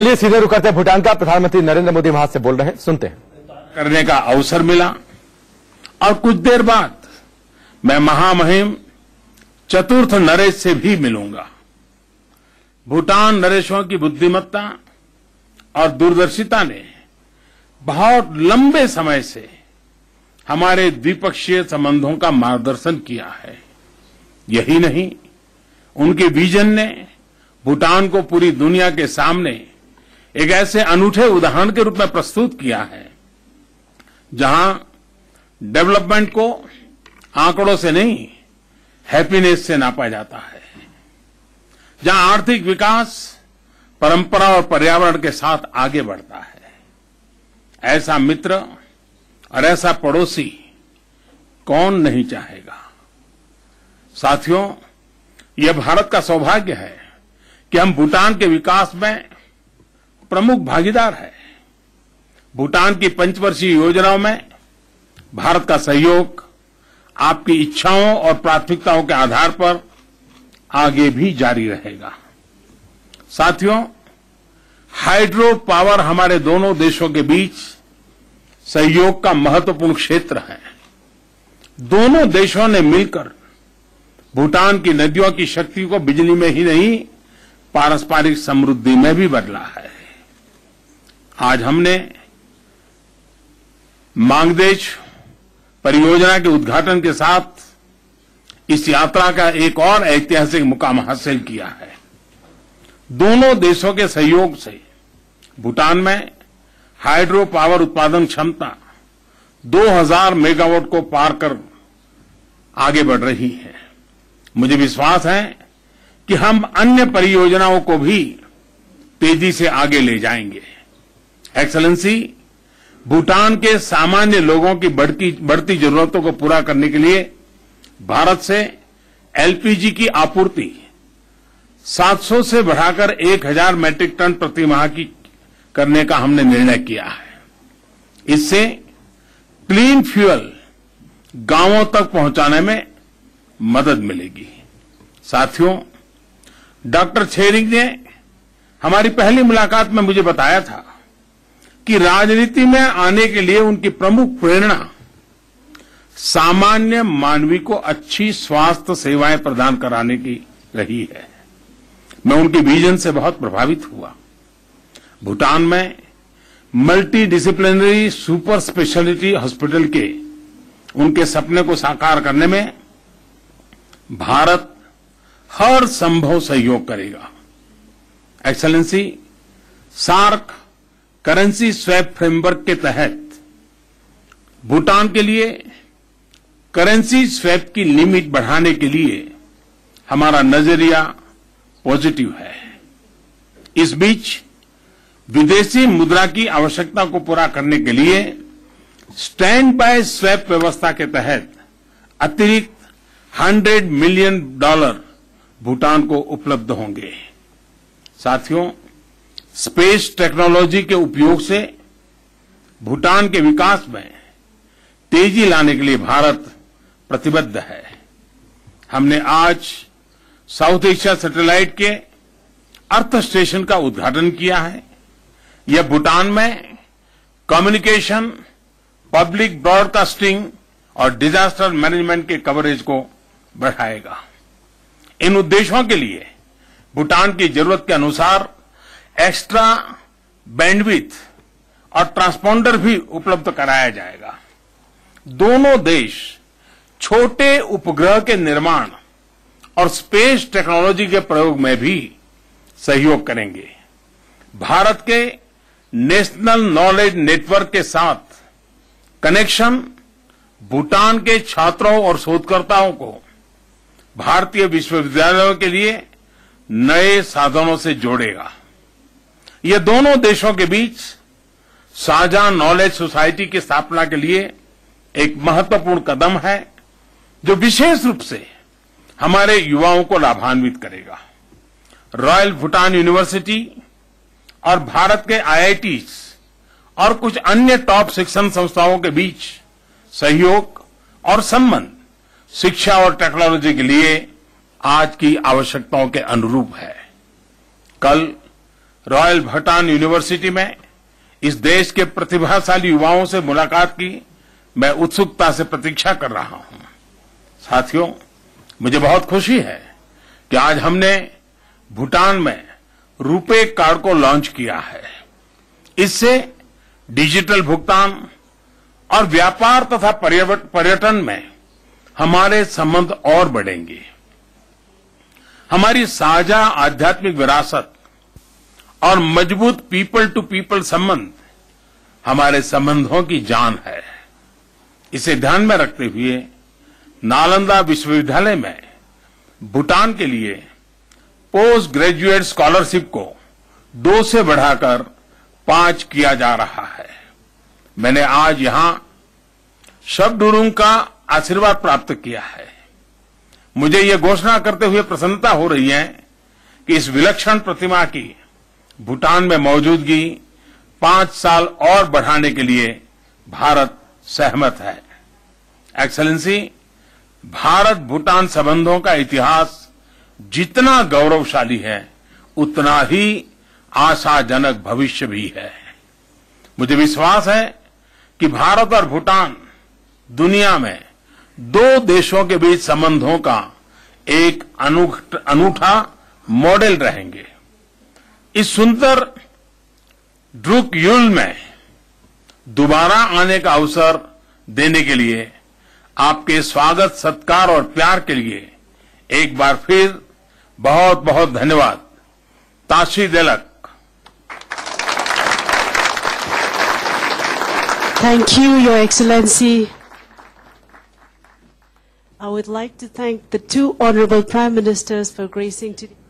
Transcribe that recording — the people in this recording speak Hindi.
चलिए सीधे रुक करते हैं भूटान का। प्रधानमंत्री नरेंद्र मोदी वहां से बोल रहे हैं, सुनते हैं। करने का अवसर मिला और कुछ देर बाद मैं महामहिम चतुर्थ नरेश से भी मिलूंगा। भूटान नरेशों की बुद्धिमत्ता और दूरदर्शिता ने बहुत लंबे समय से हमारे द्विपक्षीय संबंधों का मार्गदर्शन किया है। यही नहीं, उनके विजन ने भूटान को पूरी दुनिया के सामने एक ऐसे अनूठे उदाहरण के रूप में प्रस्तुत किया है जहां डेवलपमेंट को आंकड़ों से नहीं, हैप्पीनेस से नापा जाता है, जहां आर्थिक विकास परंपरा और पर्यावरण के साथ आगे बढ़ता है। ऐसा मित्र और ऐसा पड़ोसी कौन नहीं चाहेगा। साथियों, यह भारत का सौभाग्य है कि हम भूटान के विकास में प्रमुख भागीदार हैं। भूटान की पंचवर्षीय योजनाओं में भारत का सहयोग आपकी इच्छाओं और प्राथमिकताओं के आधार पर आगे भी जारी रहेगा। साथियों, हाइड्रो पावर हमारे दोनों देशों के बीच सहयोग का महत्वपूर्ण क्षेत्र है। दोनों देशों ने मिलकर भूटान की नदियों की शक्ति को बिजली में ही नहीं, पारस्परिक समृद्धि में भी बदला है। आज हमने मांगदेच परियोजना के उद्घाटन के साथ इस यात्रा का एक और ऐतिहासिक मुकाम हासिल किया है। दोनों देशों के सहयोग से भूटान में हाइड्रो पावर उत्पादन क्षमता 2000 मेगावाट को पार कर आगे बढ़ रही है। मुझे विश्वास है कि हम अन्य परियोजनाओं को भी तेजी से आगे ले जाएंगे। एक्सेलेंसी, भूटान के सामान्य लोगों की बढ़ती जरूरतों को पूरा करने के लिए भारत से एलपीजी की आपूर्ति 700 से बढ़ाकर 1000 मैट्रिक टन प्रति माह की करने का हमने निर्णय किया है। इससे क्लीन फ्यूल गांवों तक पहुंचाने में मदद मिलेगी। साथियों, डॉक्टर छेरिंग ने हमारी पहली मुलाकात में मुझे बताया था कि राजनीति में आने के लिए उनकी प्रमुख प्रेरणा सामान्य मानवी को अच्छी स्वास्थ्य सेवाएं प्रदान कराने की रही है। मैं उनके विजन से बहुत प्रभावित हुआ। भूटान में multi disciplinary super speciality hospital के उनके सपने को साकार करने में भारत हर संभव सहयोग करेगा। Excellency, SAARC currency swap framework के तहत भूटान के लिए करेंसी स्वैप की लिमिट बढ़ाने के लिए हमारा नजरिया पॉजिटिव है। इस बीच विदेशी मुद्रा की आवश्यकता को पूरा करने के लिए स्टैंड बाय स्वैप व्यवस्था के तहत अतिरिक्त $100 मिलियन भूटान को उपलब्ध होंगे। साथियों, स्पेस टेक्नोलॉजी के उपयोग से भूटान के विकास में तेजी लाने के लिए भारत प्रतिबद्ध है। हमने आज साउथ एशिया सैटेलाइट के अर्थ स्टेशन का उद्घाटन किया है। यह भूटान में कम्युनिकेशन, पब्लिक ब्रॉडकास्टिंग और डिजास्टर मैनेजमेंट के कवरेज को बढ़ाएगा। इन उद्देश्यों के लिए भूटान की जरूरत के अनुसार एक्स्ट्रा बैंडविड्थ और ट्रांसपोंडर भी उपलब्ध कराया जाएगा। दोनों देश छोटे उपग्रह के निर्माण और स्पेस टेक्नोलॉजी के प्रयोग में भी सहयोग करेंगे। भारत के नेशनल नॉलेज नेटवर्क के साथ कनेक्शन भूटान के छात्रों और शोधकर्ताओं को भारतीय विश्वविद्यालयों के लिए नए साधनों से जोड़ेगा। ये दोनों देशों के बीच साझा नॉलेज सोसाइटी की स्थापना के लिए एक महत्वपूर्ण कदम है, जो विशेष रूप से हमारे युवाओं को लाभान्वित करेगा। रॉयल भूटान यूनिवर्सिटी और भारत के आईआईटीज और कुछ अन्य टॉप शिक्षण संस्थाओं के बीच सहयोग और संबंध शिक्षा और टेक्नोलॉजी के लिए आज की आवश्यकताओं के अनुरूप है। कल रॉयल भूटान यूनिवर्सिटी में इस देश के प्रतिभाशाली युवाओं से मुलाकात की मैं उत्सुकता से प्रतीक्षा कर रहा हूं। साथियों, मुझे बहुत खुशी है कि आज हमने भूटान में रुपे कार्ड को लॉन्च किया है। इससे डिजिटल भुगतान और व्यापार तथा पर्यटन में हमारे संबंध और बढ़ेंगे। हमारी साझा आध्यात्मिक विरासत और मजबूत पीपल टू पीपल संबंध हमारे संबंधों की जान है। इसे ध्यान में रखते हुए नालंदा विश्वविद्यालय में भूटान के लिए पोस्ट ग्रेजुएट स्कॉलरशिप को 2 से बढ़ाकर 5 किया जा रहा है। मैंने आज यहां शबडुरुंग का आशीर्वाद प्राप्त किया है। मुझे यह घोषणा करते हुए प्रसन्नता हो रही है कि इस विलक्षण प्रतिमा की भूटान में मौजूदगी 5 साल और बढ़ाने के लिए भारत सहमत है। एक्सेलेंसी, भारत भूटान संबंधों का इतिहास जितना गौरवशाली है उतना ही आशाजनक भविष्य भी है। मुझे विश्वास है कि भारत और भूटान दुनिया में 2 देशों के बीच संबंधों का एक अनूठा मॉडल रहेंगे। इस सुंदर ड्रुक युल में दोबारा आने का अवसर देने के लिए आपके स्वागत, सत्कार और प्यार के लिए एक बार फिर बहुत बहुत धन्यवाद। ताशी देलक। Thank you, Your Excellency. I would like to thank the 2 honorable Prime Ministers for gracing today.